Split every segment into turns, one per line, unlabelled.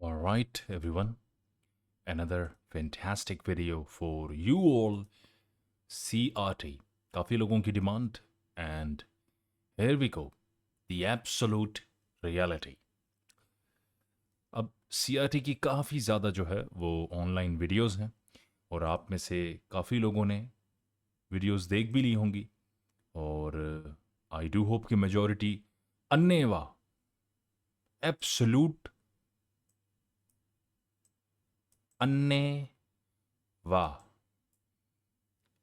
All right, everyone. Another fantastic video for you all. CRT. काफ़ी लोगों की demand and here we go. The absolute reality. अब CRT की काफ़ी ज़्यादा जो है वो ऑनलाइन वीडियोस हैं और आप में से काफ़ी लोगों ने वीडियोस देख भी ली होंगी और आई डू होप कि मेजॉरिटी अन्नेवा एब्सोल्यूट अन्नेवा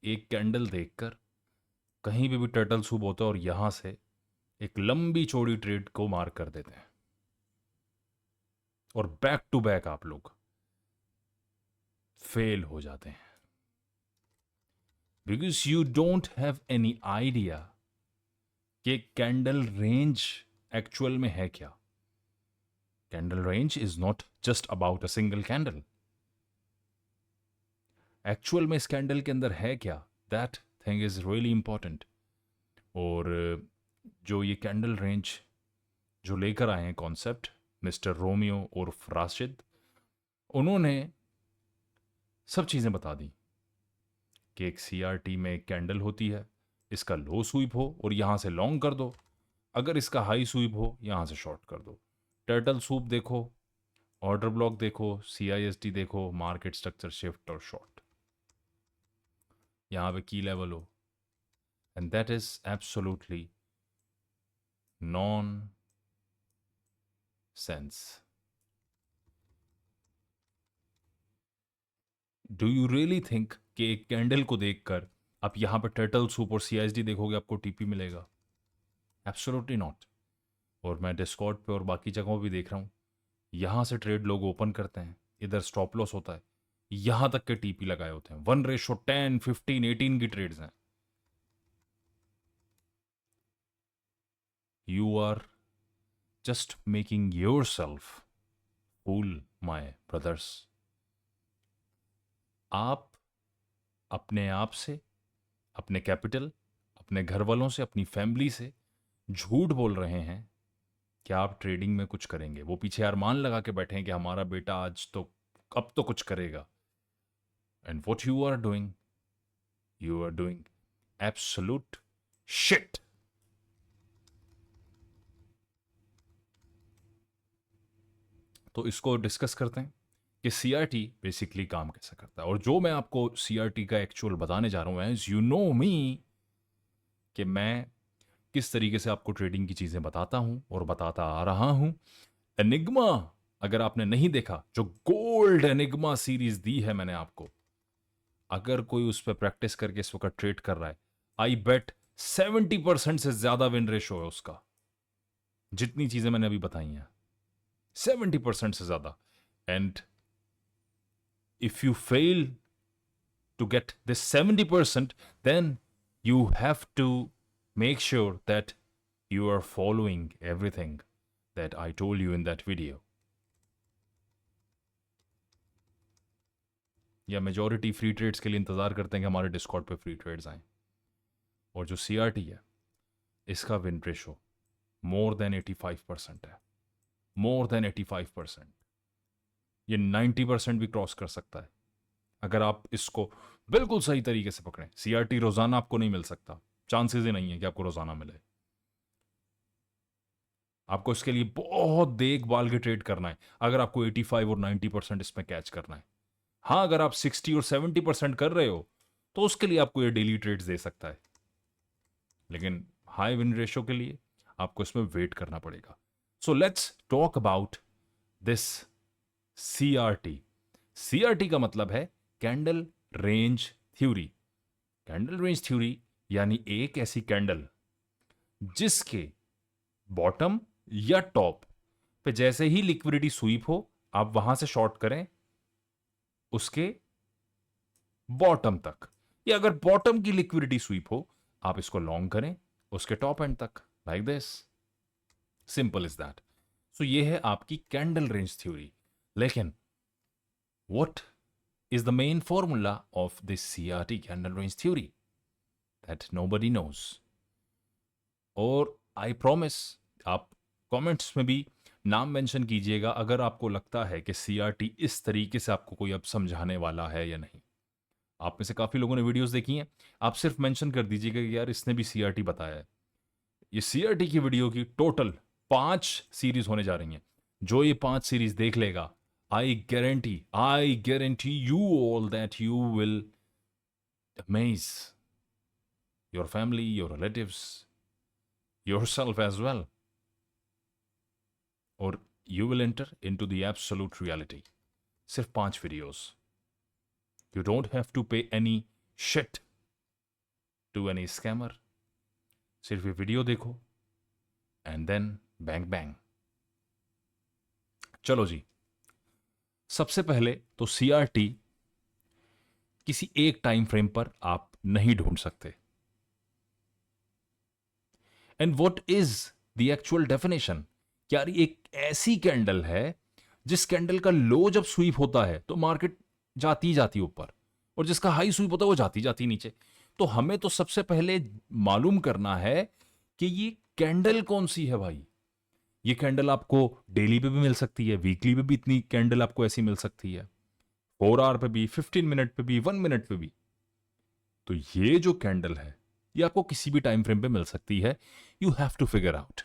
एक कैंडल देखकर कहीं पे भी टर्टल सूप होता है और यहाँ से एक लंबी चौड़ी ट्रेड को मार कर देते हैं और बैक टू बैक आप लोग फेल हो जाते हैं because you don't have any idea कि कैंडल रेंज एक्चुअल में है क्या. Candle range is not just about a single candle. Actual में इस कैंडल के अंदर है क्या, that thing is really important. और जो ये कैंडल रेंज जो लेकर आए हैं कॉन्सेप्ट मिस्टर रोमियो और राशिद, उन्होंने सब चीज़ें बता दी कि एक CRT में एक कैंडल होती है, इसका लो स्वीप हो और यहाँ से लॉन्ग कर दो, अगर इसका हाई स्वीप हो यहाँ से शॉर्ट कर दो. टर्टल सूप देखो, ऑर्डर ब्लॉक देखो, CIST देखो, मार्केट स्ट्रक्चर शिफ्ट और शॉर्ट, यहाँ पे की लेवल हो, and that is absolutely non sense. Do you really think कि एक कैंडल को देखकर आप यहाँ पे टर्टल सूप और CISD देखोगे आपको TP मिलेगा? Absolutely not. और मैं डिस्कॉर्ड पे और बाकी जगहों भी देख रहा हूँ, यहाँ से ट्रेड लोग ओपन करते हैं, इधर स्टॉप लॉस होता है, यहाँ तक के TP लगाए होते हैं. 1:10, 15, 18 की ट्रेड्स हैं. You are just making yourself fool my brothers. आप अपने आप से, अपने कैपिटल, अपने घर वालों से, अपनी फैमिली से झूठ बोल रहे हैं कि आप ट्रेडिंग में कुछ करेंगे. वो पीछे अरमान लगा के बैठे हैं कि हमारा बेटा आज तो अब तो कुछ करेगा. And what you are doing absolute shit. तो इसको डिस्कस करते हैं कि CRT बेसिकली काम कैसा करता है. और जो मैं आपको CRT का एक्चुअल बताने जा रहा हूँ, एज यू नो मी, कि मैं किस तरीके से आपको ट्रेडिंग की चीज़ें बताता हूँ और बताता आ रहा हूँ. एनिग्मा, अगर आपने नहीं देखा, जो गोल्ड एनिग्मा सीरीज दी है मैंने आपको, अगर कोई उस पर प्रैक्टिस करके इस वक्त ट्रेड कर रहा है, आई बेट 70% से ज्यादा विन रेशो है उसका, जितनी चीजें मैंने अभी बताई हैं, 70% से ज्यादा. And if you fail to get this 70%, then you have to make sure that you are following everything that I told you in that video. या मेजॉरिटी फ्री ट्रेड्स के लिए इंतज़ार करते हैं कि हमारे डिस्कॉर्ड पे फ्री ट्रेड्स आएँ. और जो CRT है, इसका विन रेशो मोर देन 85% है. More than 85%. ये 90% भी क्रॉस कर सकता है अगर आप इसको बिल्कुल सही तरीके से पकड़ें. CRT रोज़ाना आपको नहीं मिल सकता, चांसेस ही नहीं है कि आपको रोज़ाना मिले. आपको इसके लिए बहुत देखभाल के ट्रेड करना है अगर आपको 85 और 90% इसमें कैच करना है. हाँ, अगर आप 60 और 70% कर रहे हो तो उसके लिए आपको ये डेली ट्रेड्स दे सकता है, लेकिन हाई विन रेशो के लिए आपको इसमें वेट करना पड़ेगा. So let's talk about this CRT. CRT का मतलब है candle range theory. Candle range theory यानी एक ऐसी कैंडल जिसके बॉटम या टॉप पे जैसे ही लिक्विडिटी स्वीप हो, आप वहां से शॉर्ट करें उसके बॉटम तक, या अगर बॉटम की लिक्विडिटी स्वीप हो आप इसको लॉन्ग करें उसके टॉप एंड तक, like this. Simple is that. So ये है आपकी कैंडल रेंज थ्योरी. लेकिन what is the main formula of this CRT candle range theory that nobody knows. और I promise आप कमेंट्स में भी नाम मेंशन कीजिएगा अगर आपको लगता है कि सीआरटी इस तरीके से आपको कोई अब समझाने वाला है या नहीं। आप में से काफ़ी लोगों ने वीडियोस देखी हैं, आप सिर्फ मेंशन कर दीजिएगा कि यार इसने भी सीआरटी बताया है। ये सीआरटी की वीडियो की टोटल 5 सीरीज होने जा रही हैं। जो ये 5 सीरीज देख लेगा, I guarantee you all that you will amaze your family, your relatives, yourself as well, or you will enter into the absolute reality. सिर्फ 5 videos. You don't have to pay any shit to any scammer. सिर्फ ये video देखो and then bang bang. चलो जी, सबसे पहले तो CRT किसी एक टाइम फ्रेम पर आप नहीं ढूंढ सकते. And what is the actual definition? क्या एक ऐसी कैंडल है जिस कैंडल का लो जब स्वीप होता है तो मार्केट जाती जाती ऊपर, और जिसका हाई स्वीप होता है वो जाती जाती नीचे. तो हमें तो सबसे पहले मालूम करना है कि ये कैंडल कौन सी है भाई. ये कैंडल आपको डेली पे भी मिल सकती है, वीकली पे भी इतनी कैंडल आपको ऐसी मिल सकती है, 4 आवर पे भी, 15 मिनट पे भी, 1 मिनट पे भी. तो ये जो कैंडल है ये आपको किसी भी टाइम फ्रेम पे मिल सकती है. You have to figure out.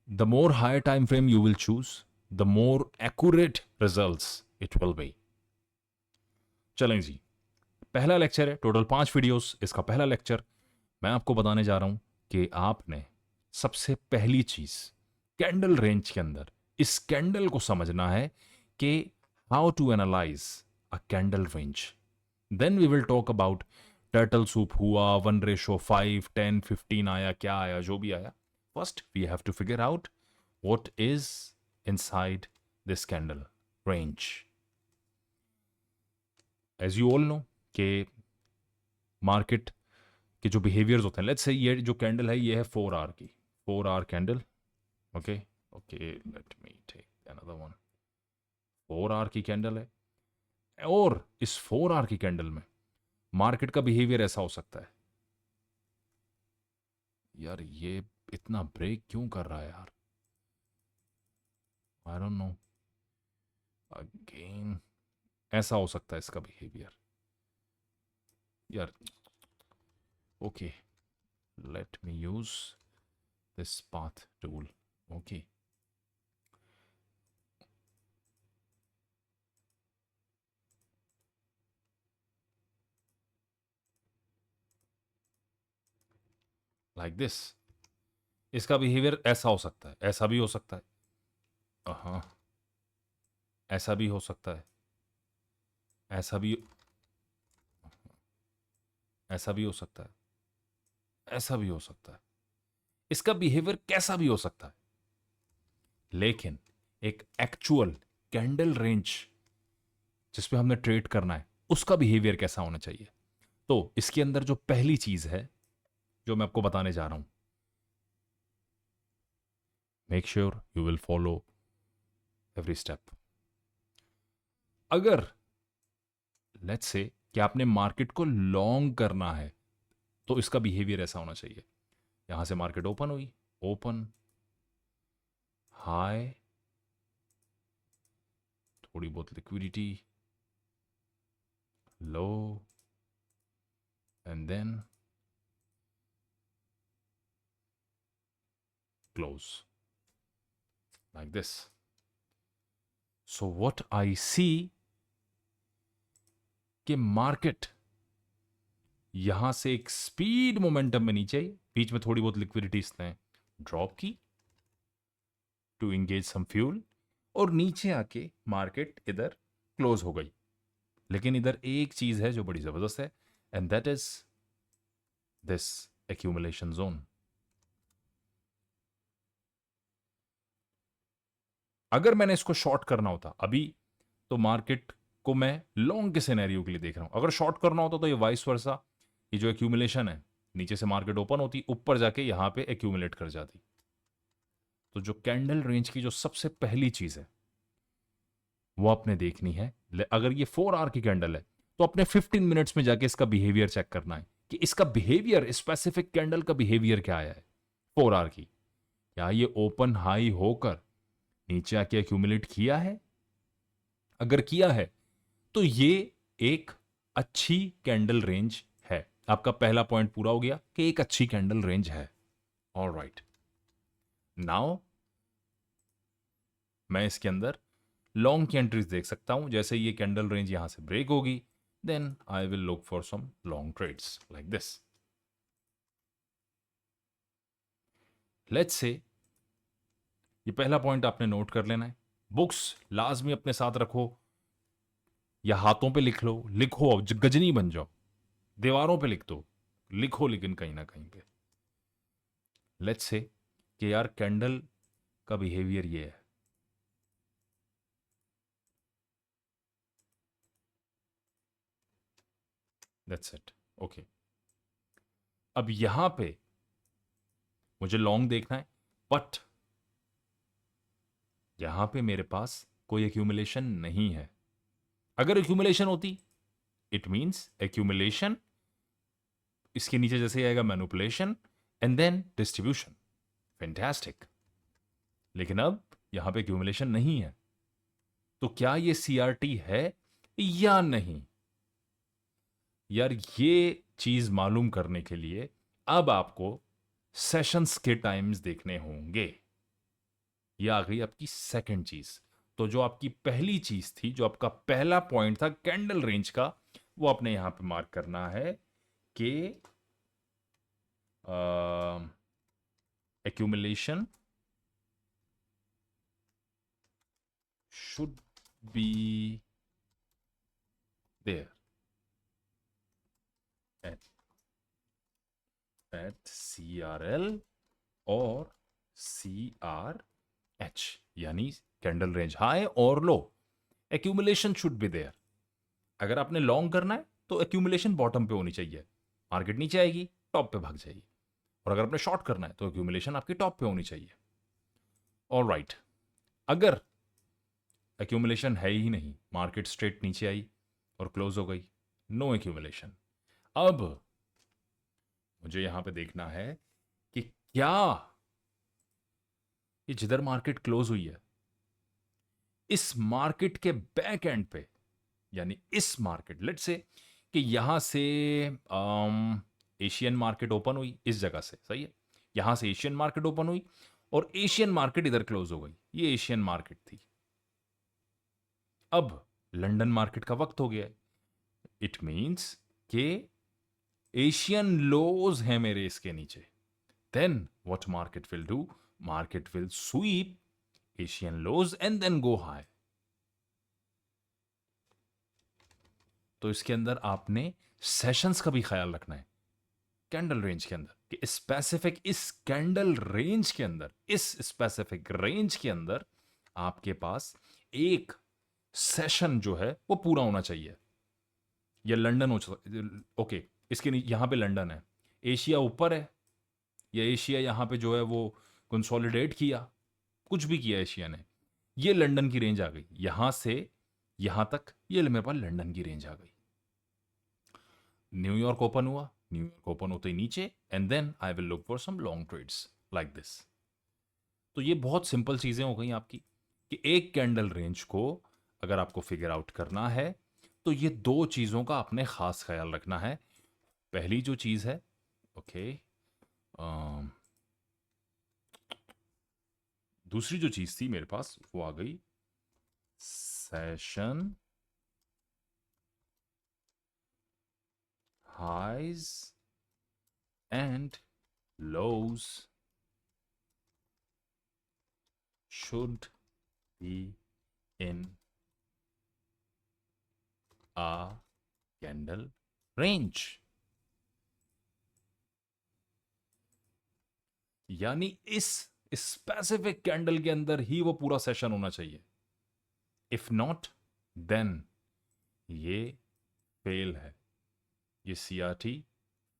The more higher time frame you will choose, the more accurate results it will be. चलें जी, पहला लेक्चर है, टोटल 5 वीडियोस. इसका पहला लेक्चर मैं आपको बताने जा रहा हूं कि आपने सबसे पहली चीज कैंडल रेंज के अंदर इस कैंडल को समझना है कि how to analyse a candle range. Then we will talk about turtle soup हुआ, 1:5, 10, 15 आया, क्या आया, जो भी आया. First we have to figure out what is inside this candle range. As you all know कि मार्केट के जो बिहेवियर्स होते हैं, लेट्स से ये जो कैंडल है ये है 4 आवर की, 4 hour candle. Okay let me take another one. 4 hour की कैंडल है, और इस 4 आवर की कैंडल में मार्केट का बिहेवियर ऐसा हो सकता है. यार ये इतना ब्रेक क्यों कर रहा है यार, आई डोंट नो. अगेन ऐसा हो सकता है इसका बिहेवियर यार. Okay, let me use this path tool. Okay, like this. इसका बिहेवियर ऐसा हो सकता है, ऐसा भी हो सकता है, हाँ ऐसा भी हो सकता है, ऐसा भी, ऐसा भी हो सकता है, ऐसा भी हो सकता है. इसका बिहेवियर कैसा भी हो सकता है, लेकिन एक एक्चुअल कैंडल रेंज जिसपे हमने ट्रेड करना है उसका बिहेवियर कैसा होना चाहिए. तो इसके अंदर जो पहली चीज है जो मैं आपको बताने जा रहा हूं, make sure you will follow every step. अगर लेट्स से कि आपने मार्केट को लॉन्ग करना है तो इसका बिहेवियर ऐसा होना चाहिए. यहां से मार्केट ओपन हुई, ओपन, हाई, थोड़ी बहुत liquidity, low, and then close like this. So what I see कि मार्केट यहां से एक स्पीड मोमेंटम में नीचे, बीच में थोड़ी बहुत लिक्विडिटी इसने ड्रॉप की टू एंगेज सम फ्यूल, और नीचे आके मार्केट इधर क्लोज हो गई. लेकिन इधर एक चीज है जो बड़ी जबरदस्त है, and that is this accumulation zone. अगर मैंने इसको शॉर्ट करना होता अभी, तो मार्केट को मैं लॉन्ग के सिनेरियो के लिए देख रहा हूं. अगर शॉर्ट करना होता तो ये वाइस वर्सा, ये जो एक्यूमुलेशन है, नीचे से मार्केट ओपन होती, ऊपर जाके यहां पे एक्यूमुलेट कर जाती. तो जो कैंडल रेंज की जो सबसे पहली चीज है वो आपने देखनी है. अगर ये 4 आवर की कैंडल है तो अपने 15 मिनट्स में जाके इसका बिहेवियर चेक करना है कि इसका बिहेवियर, स्पेसिफिक कैंडल का बिहेवियर क्या आया है 4 आवर की. क्या ये ओपन हाई होकर नीचे आके एक्यूमुलेट किया है? अगर किया है तो ये एक अच्छी कैंडल रेंज है। आपका पहला पॉइंट पूरा हो गया कि एक अच्छी कैंडल रेंज है। ऑलराइट, नाउ मैं इसके अंदर लॉन्ग की एंट्रीज देख सकता हूं। जैसे ये कैंडल रेंज यहां से ब्रेक होगी, then I will look for some long trades like this. Let's say ये पहला पॉइंट आपने नोट कर लेना है। बुक्स लाजमी अपने साथ रखो या हाथों पे लिख लो, लिखो अब गजनी बन जाओ, दीवारों पे लिख दो, लिखो लेकिन कहीं ना कहीं पे। लेट्स से कि यार कैंडल का बिहेवियर ये है, दैट्स इट। ओके, अब यहां पे मुझे लॉन्ग देखना है, बट यहां पे मेरे पास कोई एक्यूमुलेशन नहीं है। अगर एक्यूमुलेशन होती, इट मींस एक्यूमुलेशन, इसके नीचे जैसे आएगा manipulation and then distribution, fantastic. लेकिन अब यहां पे एक्यूमुलेशन नहीं है, तो क्या ये सीआरटी है या नहीं? यार ये चीज मालूम करने के लिए अब आपको सेशंस के टाइम्स देखने होंगे। ये आ गई आपकी सेकंड चीज। तो जो आपकी पहली चीज थी, जो आपका पहला पॉइंट था कैंडल रेंज का, वो आपने यहां पे मार्क करना है कि accumulation should be there at CRL और CRH, यानी कैंडल रेंज हाई और लो, एक्यूमुलेशन शुड बी देयर। अगर आपने लॉन्ग करना है तो एक्यूमुलेशन बॉटम पे होनी चाहिए, मार्केट नीचे आएगी टॉप पे भाग जाएगी। और अगर आपने शॉर्ट करना है तो एक्यूमुलेशन आपकी टॉप पे होनी चाहिए। ऑल राइट, अगर एक्यूमुलेशन है ही नहीं, मार्केट स्ट्रेट नीचे आई और क्लोज हो गई, नो एक्यूमुलेशन। अब मुझे यहां पे देखना है कि क्या ये जिधर मार्केट क्लोज हुई है, इस मार्केट के बैक एंड पे, यानी इस मार्केट, लेट्स से कि यहां से एशियन मार्केट ओपन हुई इस जगह से, सही है, यहां से एशियन मार्केट ओपन हुई और एशियन मार्केट इधर क्लोज हो गई, ये एशियन मार्केट थी। अब लंदन मार्केट का वक्त हो गया है, इट मींस कि एशियन लोज हैं मेरे इसके नीचे। Then what market will do, market will sweep Asian lows and then go high. तो इसके अंदर आपने सेशंस का भी ख्याल रखना है कैंडल रेंज के अंदर, कि स्पेसिफिक इस कैंडल रेंज के अंदर, इस स्पेसिफिक रेंज के अंदर आपके पास एक सेशन जो है वो पूरा होना चाहिए। या लंदन हो, ओके, इसके यहां पे लंदन है, एशिया ऊपर है, या एशिया यहां पे जो है वो कंसोलिडेट किया, कुछ भी किया एशिया ने, ये लंदन की रेंज आ गई, यहां से यहां तक ये मेरे पास लंदन की रेंज आ गई। न्यूयॉर्क ओपन हुआ, न्यूयॉर्क ओपन होते ही नीचे, and then I will look for some long trades like this. तो ये बहुत सिंपल चीजें हो गई आपकी कि एक कैंडल रेंज को अगर आपको फिगर आउट करना है तो ये दो चीजों का आपने खास ख्याल रखना है। पहली जो चीज है, ओके, दूसरी जो चीज थी मेरे पास वो आ गई session highs and lows should be in a candle range, यानी इस स्पेसिफिक कैंडल के अंदर ही वो पूरा सेशन होना चाहिए। इफ नॉट, देन ये फेल है, ये सीआरटी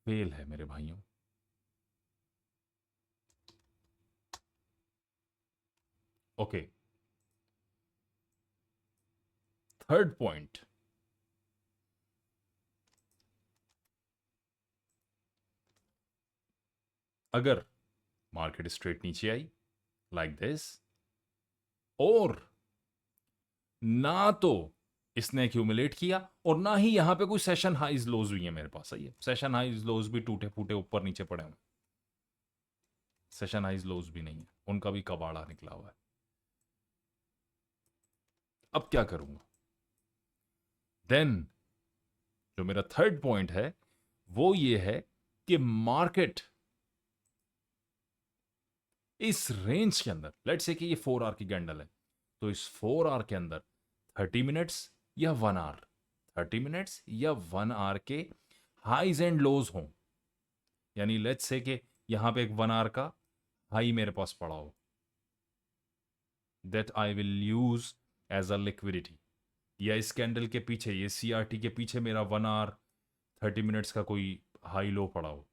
फेल है मेरे भाइयों। ओके, थर्ड पॉइंट, अगर मार्केट स्ट्रेट नीचे आई लाइक दिस, और ना तो इसने एक्यूमुलेट किया और ना ही यहां पे कोई सेशन हाइज लोज हुई है मेरे पास। सही है, सेशन हाइज लोज भी टूटे फूटे ऊपर नीचे पड़े हुए, सेशन हाइज लोज भी नहीं है, उनका भी कबाड़ा निकला हुआ है। अब क्या करूंगा? देन जो मेरा थर्ड पॉइंट है वो ये है कि मार्केट इस रेंज के अंदर, लेट्स से कि ये 4 आवर की कैंडल है, तो इस 4 आवर के अंदर 30 मिनट्स या 1 आवर, 30 मिनट्स या 1 आवर के हाईज एंड लोज हों। यानी लेट्स से कि यहां पे एक 1 आवर का हाई मेरे पास पड़ा हो, that I will use as a liquidity, या इस कैंडल के पीछे, ये सीआरटी के पीछे मेरा 1 आवर 30 मिनट्स का कोई हाई लो पड़ा हो।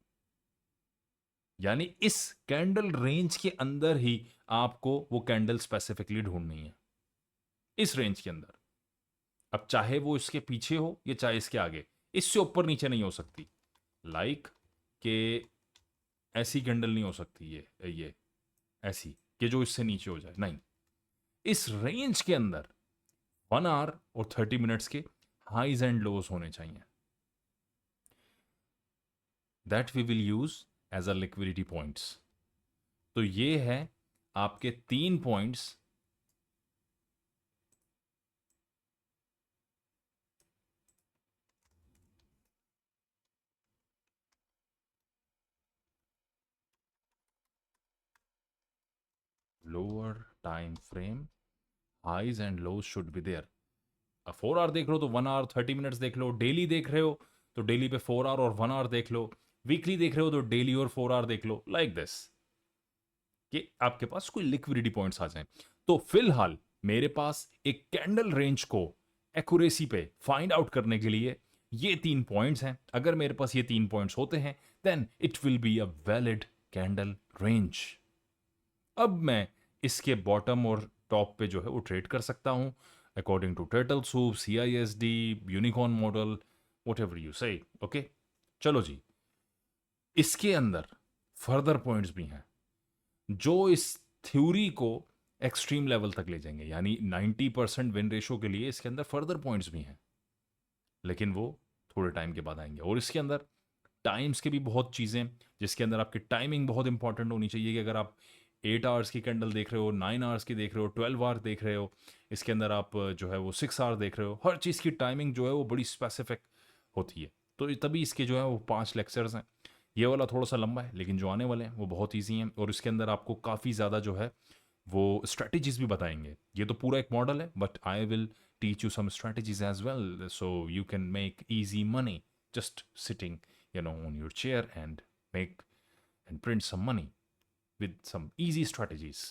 यानी इस कैंडल रेंज के अंदर ही आपको वो कैंडल स्पेसिफिकली ढूंढनी है, इस रेंज के अंदर। अब चाहे वो इसके पीछे हो या चाहे इसके आगे, इससे ऊपर नीचे नहीं हो सकती। लाइक कि ऐसी कैंडल नहीं हो सकती, ये ऐसी कि जो इससे नीचे हो जाए, नहीं। इस रेंज के अंदर 1 आवर और 30 मिनट्स के हाईज एंड लोज होने चाहिए, that we will use as a liquidity points. तो ये है आपके 3 points lower time frame, highs and lows should be there. 4 hour देख रहे हो तो 1 आवर 30 मिनट्स देख लो, डेली देख रहे हो तो डेली पे 4 आवर और 1 आवर देख लो, वीकली देख रहे हो तो डेली और 4 आवर देख लो, लाइक दिस, कि आपके पास कोई लिक्विडिटी पॉइंट्स आ जाएं। तो फिलहाल मेरे पास एक कैंडल रेंज को एक्यूरेसी पे फाइंड आउट करने के लिए ये 3 पॉइंट्स हैं। अगर मेरे पास ये 3 पॉइंट्स होते हैं then it will be a valid candle range. अब मैं इसके बॉटम और टॉप पे जो है वो ट्रेड कर सकता हूं according to turtle soup, CISD, unicorn model, whatever you say. Okay, चलो जी, इसके अंदर फर्दर पॉइंट्स भी हैं जो इस थ्योरी को एक्सट्रीम लेवल तक ले जाएंगे। यानी 90% विन रेशो के लिए इसके अंदर फर्दर पॉइंट्स भी हैं, लेकिन वो थोड़े टाइम के बाद आएंगे। और इसके अंदर टाइम्स के भी बहुत चीज़ें, जिसके अंदर आपकी टाइमिंग बहुत इंपॉर्टेंट होनी चाहिए, कि अगर आप 8 आवर्स की कैंडल देख रहे हो, 9 आवर्स की देख रहे हो, 12 आवर देख रहे हो, इसके अंदर आप जो है वो 6 आवर देख रहे हो, हर चीज़ की टाइमिंग जो है वो बड़ी स्पेसिफिक होती है। तो तभी इसके जो है वो 5 लेक्चर्स हैं। ये वाला थोड़ा सा लंबा है, लेकिन जो आने वाले हैं वो बहुत ईजी हैं, और इसके अंदर आपको काफ़ी ज़्यादा जो है वो स्ट्रेटजीज भी बताएंगे। ये तो पूरा एक मॉडल है, but I will teach you some strategies as well, so you can make easy money just sitting, on your chair and make and print some money with some easy strategies.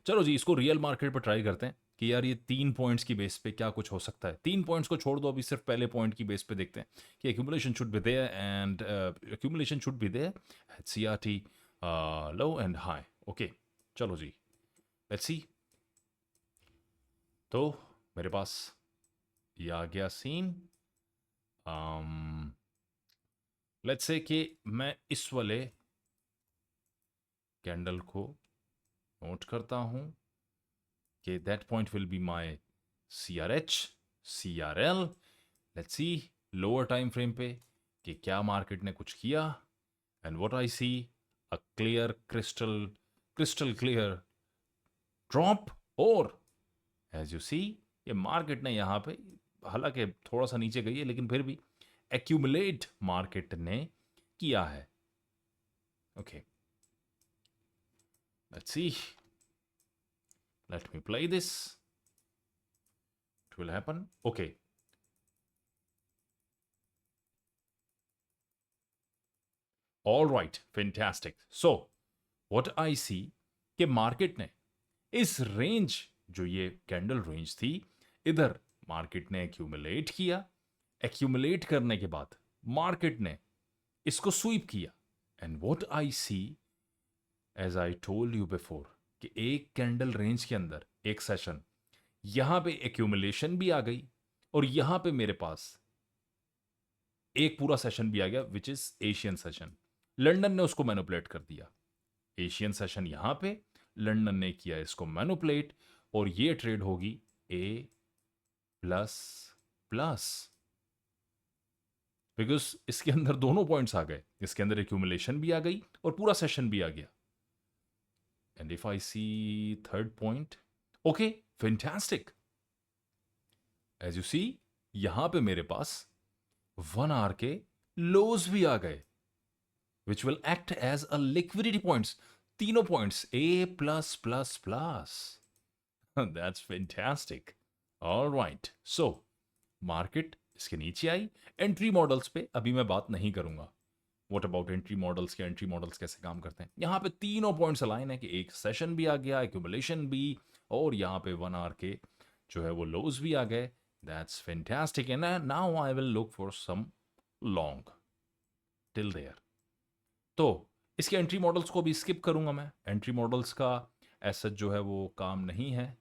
चलो जी, इसको real market पर try करते हैं कि यार ये 3 points की base पे क्या कुछ हो सकता है। 3 पॉइंट्स को छोड़ दो, अभी सिर्फ पहले पॉइंट की बेस पे देखते हैं कि accumulation should be there, and accumulation should be there at CRT low and high. Okay, चलो जी, लेट्स सी। तो मेरे पास ये आ गया सीन। लेट्स से कि मैं इस वाले कैंडल को नोट करता हूं कि that point will be my CRH, CRL। Let's see lower time frame पे कि क्या मार्केट ने कुछ किया, and what I see, a clear crystal clear drop. और एज यू सी, ये मार्केट ने यहाँ पे हालांकि थोड़ा सा नीचे गई है, लेकिन फिर भी एक्यूमुलेट मार्केट ने किया है। Okay, let's see, let me play this, it will happen. Okay, all right, fantastic. So what I see कि मार्केट ने इस रेंज, जो ये कैंडल रेंज थी, इधर मार्केट ने एक्यूमुलेट किया। एक्यूमुलेट करने के बाद मार्केट ने इसको स्वीप किया, and what I see, as I told you before, कि एक कैंडल रेंज के अंदर एक सेशन, यहां पे एक्यूमुलेशन भी आ गई और यहां पे मेरे पास एक पूरा सेशन भी आ गया, which is Asian session. London ने उसको मैनिपुलेट कर दिया। एशियन सेशन यहां पे, लंदन ने किया इसको मैनुपुलेट, और ये ट्रेड होगी ए प्लस प्लस, बिकॉज इसके अंदर दोनों पॉइंट्स आ गए, इसके अंदर एक्यूमुलेशन भी आ गई और पूरा सेशन भी आ गया. And if I see third point, okay fantastic. As you see यहां पे मेरे पास 1 आवर के लोज भी आ गए, which will act as a liquidity points. तीनों points A plus plus plus. That's fantastic. Alright, so market इसके नीचे आई. एंट्री मॉडल्स पे अभी मैं बात नहीं करूंगा. व्हाट अबाउट एंट्री मॉडल्स के एंट्री मॉडल्स कैसे काम करते हैं. यहां पे तीनों पॉइंट्स अलाइन है कि एक सेशन भी आ गया, एक्यूमुलेशन भी, और यहां पे 1 आवर के जो है वो लोज भी आ गए. That's fantastic. And now I will look for some long till there. तो इसके एंट्री मॉडल्स को भी स्किप करूंगा मैं. एंट्री मॉडल्स का ऐसा जो है वो काम नहीं है,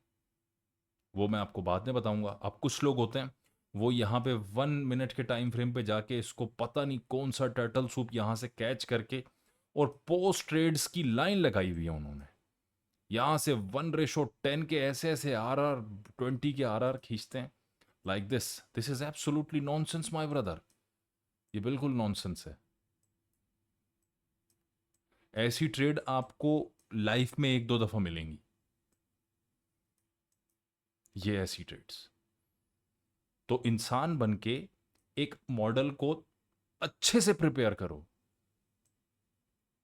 वो मैं आपको बाद में बताऊंगा. अब कुछ लोग होते हैं वो यहाँ पे 1 मिनट के टाइम फ्रेम पे जाके इसको पता नहीं कौन सा टर्टल सूप यहाँ से कैच करके और पोस्ट ट्रेड्स की लाइन लगाई हुई है उन्होंने. यहाँ से 1:10 के ऐसे ऐसे RR 20 के RR खींचते हैं like this. This is absolutely nonsense my brother. ये बिल्कुल नॉनसेंस है. ऐसी ट्रेड आपको लाइफ में 1-2 दफा मिलेंगी, ये ऐसी ट्रेड्स. तो इंसान बन के एक मॉडल को अच्छे से प्रिपेयर करो.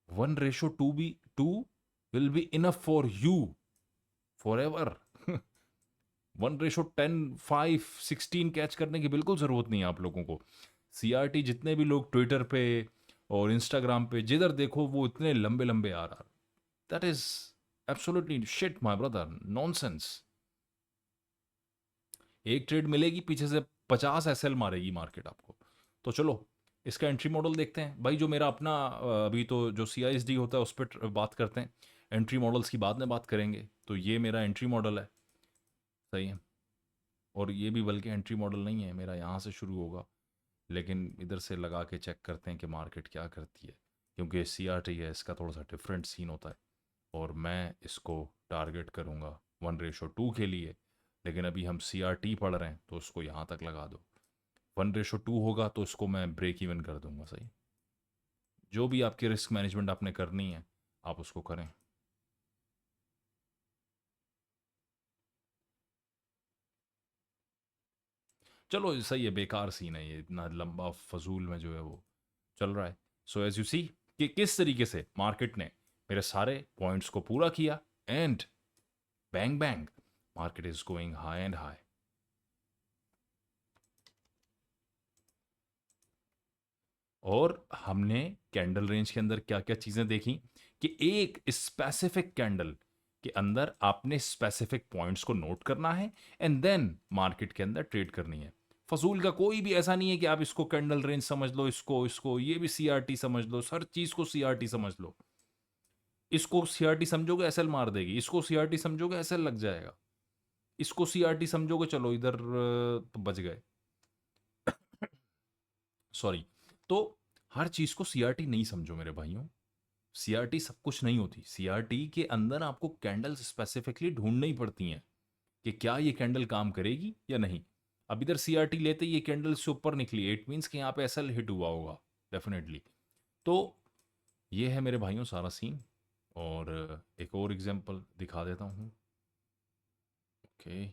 1:2 भी 2 will be enough for you for ever. 1:10 5 16 catch करने की बिल्कुल जरूरत नहीं है आप लोगों को. CRT जितने भी लोग ट्विटर पे और इंस्टाग्राम पे जिधर देखो वो इतने लंबे लंबे आ रहा. That is absolutely shit my brother, nonsense. एक ट्रेड मिलेगी, पीछे से 50 SL मारेगी मार्केट आपको. तो चलो इसका एंट्री मॉडल देखते हैं भाई. जो मेरा अपना अभी तो जो CISD होता है उस पर बात करते हैं. एंट्री मॉडल्स की बाद में बात करेंगे. तो ये मेरा एंट्री मॉडल है, सही है. और ये भी बल्कि एंट्री मॉडल नहीं है मेरा, यहाँ से शुरू होगा, लेकिन इधर से लगा के चेक करते हैं कि मार्केट क्या करती है. क्योंकि CRT है, इसका थोड़ा सा डिफरेंट सीन होता है, और मैं इसको टारगेट करूँगा 1:2 के लिए. लेकिन अभी हम CRT पढ़ रहे हैं तो उसको यहाँ तक लगा दो. 1:2 होगा तो उसको मैं ब्रेक इवन कर दूंगा. सही, जो भी आपकी रिस्क मैनेजमेंट आपने करनी है आप उसको करें. चलो सही है, बेकार सीन है ये, इतना लंबा फजूल में जो है वो चल रहा है. सो एज यू सी कि किस तरीके से मार्केट ने मेरे सारे पॉइंट्स को पूरा किया, and bang bang market is going high and high. और हमने कैंडल रेंज के अंदर क्या क्या चीजें देखी कि एक स्पेसिफिक कैंडल के अंदर आपने स्पेसिफिक पॉइंट्स को नोट करना है, एंड देन मार्केट के अंदर ट्रेड करनी है. फजूल का कोई भी ऐसा नहीं है कि आप इसको कैंडल रेंज समझ लो, इसको इसको ये भी CRT समझ लो, हर चीज को CRT समझ लो. इसको CRT समझोगे SL मार देगी, इसको CRT समझोगे SL लग जाएगा, इसको CRT समझोगे चलो इधर तो बच गए. सॉरी. तो हर चीज को CRT नहीं समझो मेरे भाइयों. CRT सब कुछ नहीं होती. CRT के अंदर आपको कैंडल्स स्पेसिफिकली ढूंढनी पड़ती हैं कि क्या ये कैंडल काम करेगी या नहीं. अब इधर CRT लेते ये कैंडल से ऊपर निकली, इट मीन्स कि यहाँ पे SL हिट हुआ होगा डेफिनेटली. तो ये है मेरे भाइयों सारा सीन. और एक और एग्जांपल दिखा देता हूँ. ओके,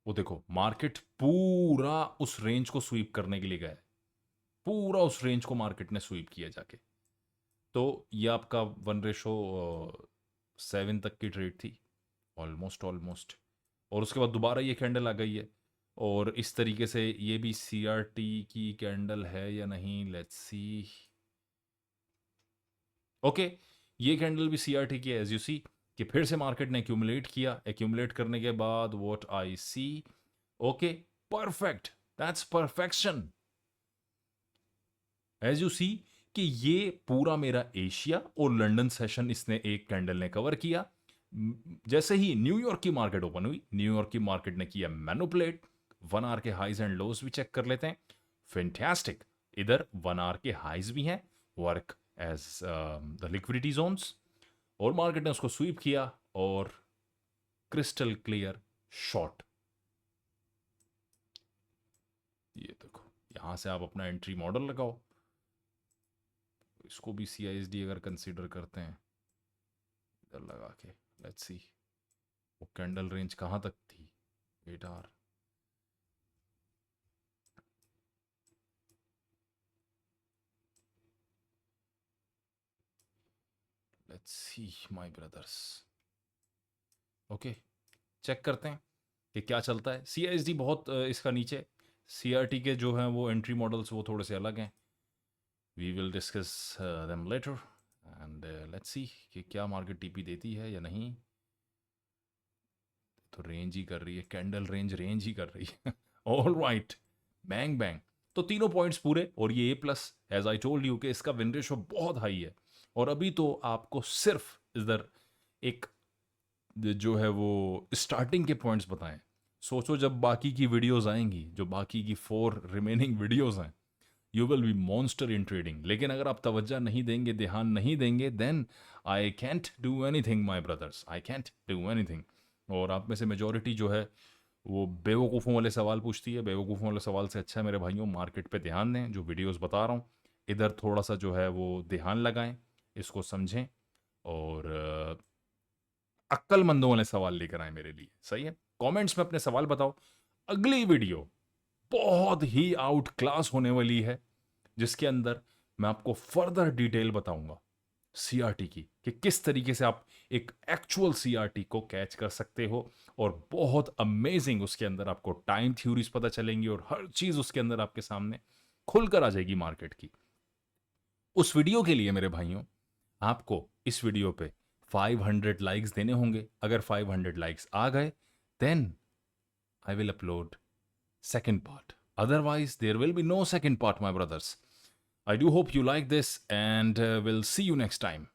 वो देखो मार्केट पूरा उस रेंज को स्वीप करने के लिए गया है. पूरा उस रेंज को मार्केट ने स्वीप किया जाके. तो ये आपका 1:7 तक की ट्रेड थी, ऑलमोस्ट ऑलमोस्ट. और उसके बाद दोबारा ये कैंडल आ गई है, और इस तरीके से ये भी CRT की कैंडल है या नहीं, लेट्स सी. ओके, ये कैंडल भी CRT की है एज यू सी कि फिर से मार्केट ने एक्यूमुलेट किया. एक्यूमुलेट करने के बाद what I see, okay perfect, that's perfection. As you see कि ये पूरा मेरा एशिया और लंदन सेशन इसने एक कैंडल ने कवर किया. जैसे ही न्यूयॉर्क की मार्केट ओपन हुई, न्यूयॉर्क की मार्केट ने किया मैनुपुलेट. 1 आवर के हाइज एंड लोज भी चेक कर लेते हैं. फैंटास्टिक. इधर 1 आवर के हाइज भी हैं, work as the liquidity zones, और मार्केट ने उसको स्वीप किया और क्रिस्टल क्लियर शॉर्ट। ये देखो, यहां से आप अपना एंट्री मॉडल लगाओ। इसको भी CISD अगर कंसीडर करते हैं इधर लगा के, लेट्स सी वो कैंडल रेंज कहां तक थी, 8 hour. Let's see my brothers. Okay, check करते हैं कि क्या चलता है। CISD बहुत इसका नीचे, CRT के जो हैं वो एंट्री मॉडल्स वो थोड़े से अलग हैं। We will discuss them later and let's see कि क्या मार्केट TP देती है या नहीं। तो रेंज ही कर रही है, कैंडल रेंज ही कर रही है। All right, bang bang. तो तीनों पॉइंट्स पूरे, और ये A+, as I told you कि इसका विन रेशो बहुत हाई है। और अभी तो आपको सिर्फ इधर एक जो है वो स्टार्टिंग के पॉइंट्स बताएं। सोचो जब बाकी की वीडियोस आएंगी, जो बाकी की 4 रिमेनिंग वीडियोस हैं, you will be monster in trading. लेकिन अगर आप तवज्जो नहीं देंगे, ध्यान नहीं देंगे, then I can't do anything my brothers, I can't do anything. और आप में से मेजोरिटी जो है वो बेवकूफ़ों वाले सवाल पूछती है। बेवकूफ़ों वाले सवाल से अच्छा है मेरे भाइयों, मार्केट पे ध्यान दें, जो वीडियोस बता रहा हूँ इधर थोड़ा सा जो है वो ध्यान लगाएं, इसको समझें, और अक्लमंदों वाले सवाल लेकर आए मेरे लिए। सही है, कमेंट्स में अपने सवाल बताओ। अगली वीडियो बहुत ही आउट क्लास होने वाली है, जिसके अंदर मैं आपको फर्दर डिटेल बताऊंगा CRT की, कि किस तरीके से आप एक एक्चुअल CRT को कैच कर सकते हो। और बहुत अमेजिंग उसके अंदर आपको टाइम थ्योरीज पता चलेंगी, और हर चीज उसके अंदर आपके सामने खुलकर आ जाएगी मार्केट की। उस वीडियो के लिए मेरे भाइयों आपको इस वीडियो पे 500 लाइक्स देने होंगे। अगर 500 लाइक्स आ गए, then I will upload second part. Otherwise, there will be no second part, my brothers. I do hope you like this, and we'll see you next time.